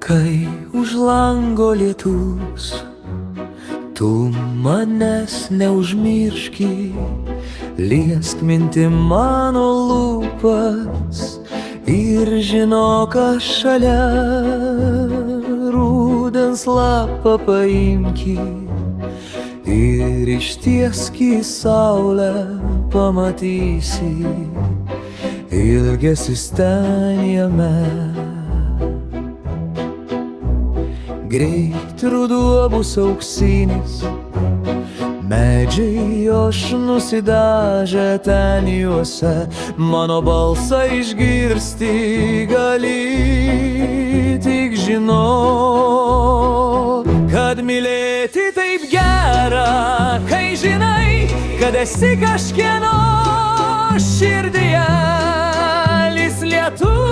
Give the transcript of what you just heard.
Kai už lango lietus, tu manęs neužmirški, liesk mintim mano lūpas ir žinok, aš šalia rudens lapą paimki ir ištieski saulę pamatysi, ilgesis ten jame. Greit ruduo bus auksinis, medžiai jos nusidažę ten juose, mano balsą išgirsti gali, tik žinok, kad mylėti taip gera, kai žinai, kad esi kažkieno širdyje, lis lietus.